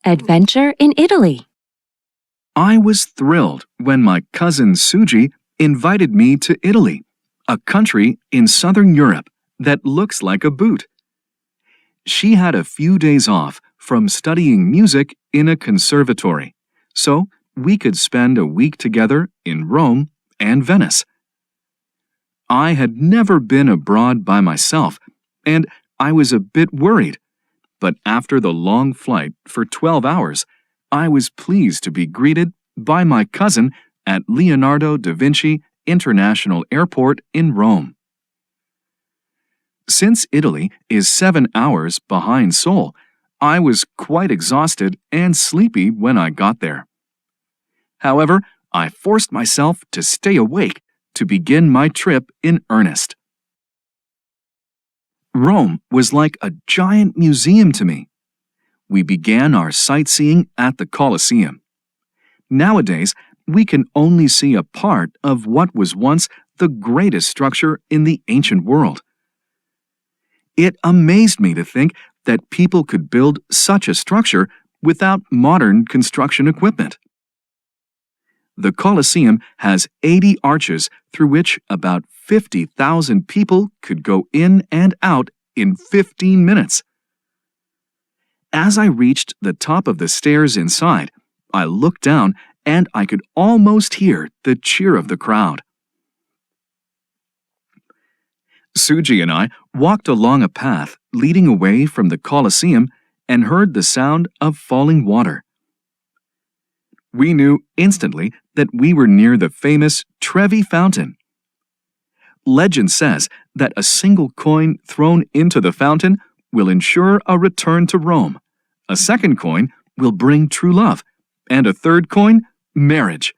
Adventure in Italy. I was thrilled when my cousin Suji invited me to Italy, a country in southern Europe that looks like a boot. She had a few days off from studying music in a conservatory, so we could spend a week together in Rome and Venice. I had never been abroad by myself, and I was a bit worried, but after the long flight for 12 hours, I was pleased to be greeted by my cousin at Leonardo da Vinci International Airport in Rome. Since Italy is 7 hours behind Seoul, I was quite exhausted and sleepy when I got there. However, I forced myself to stay awake to begin my trip in earnest. Rome was like a giant museum to me. We began our sightseeing at the Coliseum. Nowadays, we can only see a part of what was once the greatest structure in the ancient world. It amazed me to think that people could build such a structure without modern construction equipment. The Coliseum has 80 arches through which about 50,000 people could go in and out in 15 minutes. As I reached the top of the stairs inside, I looked down and I could almost hear the cheer of the crowd. Suji and I walked along a path leading away from the Coliseum and heard the sound of falling water. We knew instantly that we were near the famous Trevi Fountain. Legend says that a single coin thrown into the fountain will ensure a return to Rome, a second coin will bring true love, and a third coin, marriage.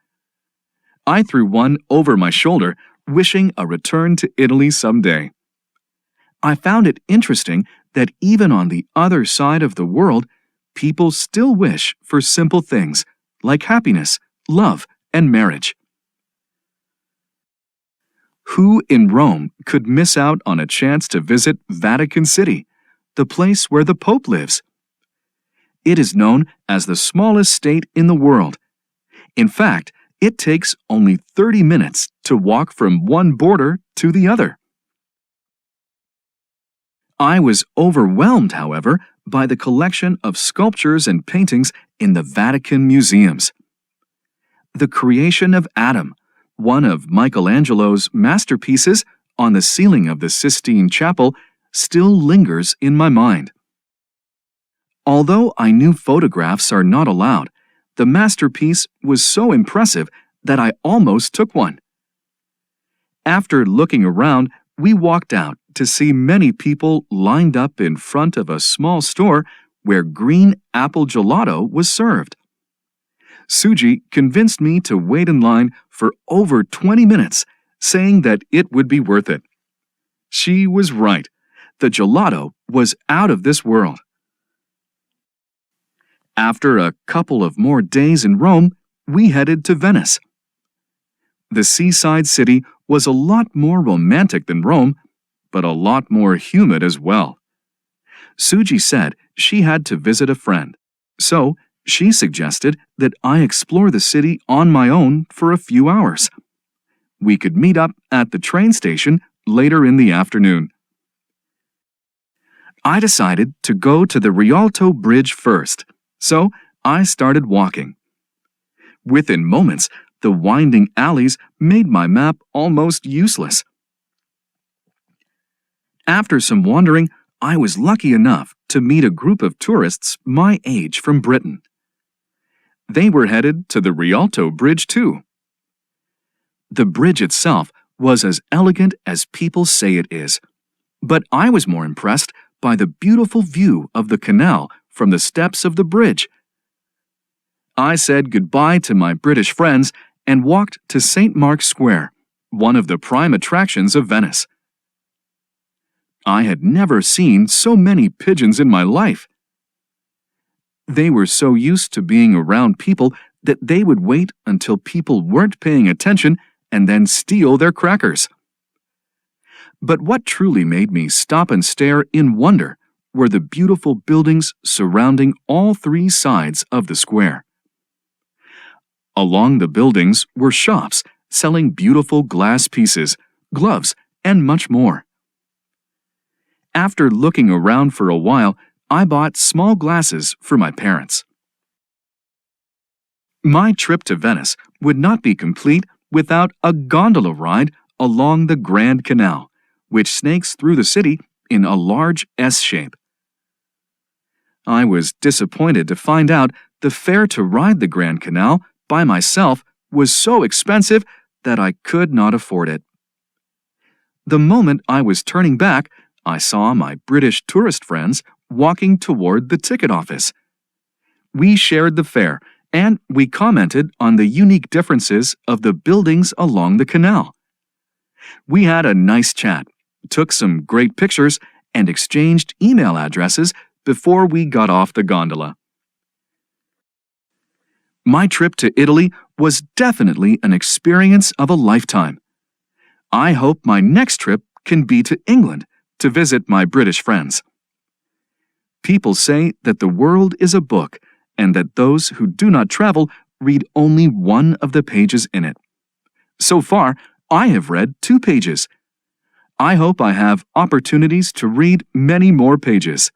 I threw one over my shoulder, wishing a return to Italy someday. I found it interesting that even on the other side of the world, people still wish for simple things like happiness, love, and marriage. Who in Rome could miss out on a chance to visit Vatican City, the place where the Pope lives? It is known as the smallest state in the world. In fact, it takes only 30 minutes to walk from one border to the other. I was overwhelmed, however, by the collection of sculptures and paintings in the Vatican museums. The Creation of Adam, one of Michelangelo's masterpieces on the ceiling of the Sistine Chapel, still lingers in my mind. Although I knew photographs are not allowed, the masterpiece was so impressive that I almost took one. After looking around, we walked out to see many people lined up in front of a small store where green apple gelato was served. Suji convinced me to wait in line for over 20 minutes, saying that it would be worth it. She was right. The gelato was out of this world. After a couple of more days in Rome, we headed to Venice. The seaside city was a lot more romantic than Rome, but a lot more humid as well. Suji said she had to visit a friend, so she suggested that I explore the city on my own for a few hours. We could meet up at the train station later in the afternoon. I decided to go to the Rialto Bridge first, so I started walking. Within moments, the winding alleys made my map almost useless. After some wandering, I was lucky enough to meet a group of tourists my age from Britain. They were headed to the Rialto Bridge too. The bridge itself was as elegant as people say it is, but I was more impressed by the beautiful view of the canal from the steps of the bridge. I said goodbye to my British friends and walked to St. Mark's Square, one of the prime attractions of Venice. I had never seen so many pigeons in my life. They were so used to being around people that they would wait until people weren't paying attention and then steal their crackers. But what truly made me stop and stare in wonder were the beautiful buildings surrounding all three sides of the square. Along the buildings were shops selling beautiful glass pieces, gloves, and much more. After looking around for a while, I bought small glasses for my parents. My trip to Venice would not be complete without a gondola ride along the Grand Canal, which snakes through the city in a large S shape. I was disappointed to find out the fare to ride the Grand Canal by myself was so expensive that I could not afford it. The moment I was turning back, I saw my British tourist friends walking toward the ticket office. We shared the fare, and we commented on the unique differences of the buildings along the canal. We had a nice chat, took some great pictures, and exchanged email addresses before we got off the gondola. My trip to Italy was definitely an experience of a lifetime. I hope my next trip can be to England to visit my British friends. People say that the world is a book and that those who do not travel read only one of the pages in it. So far, I have read 2 pages. I hope I have opportunities to read many more pages.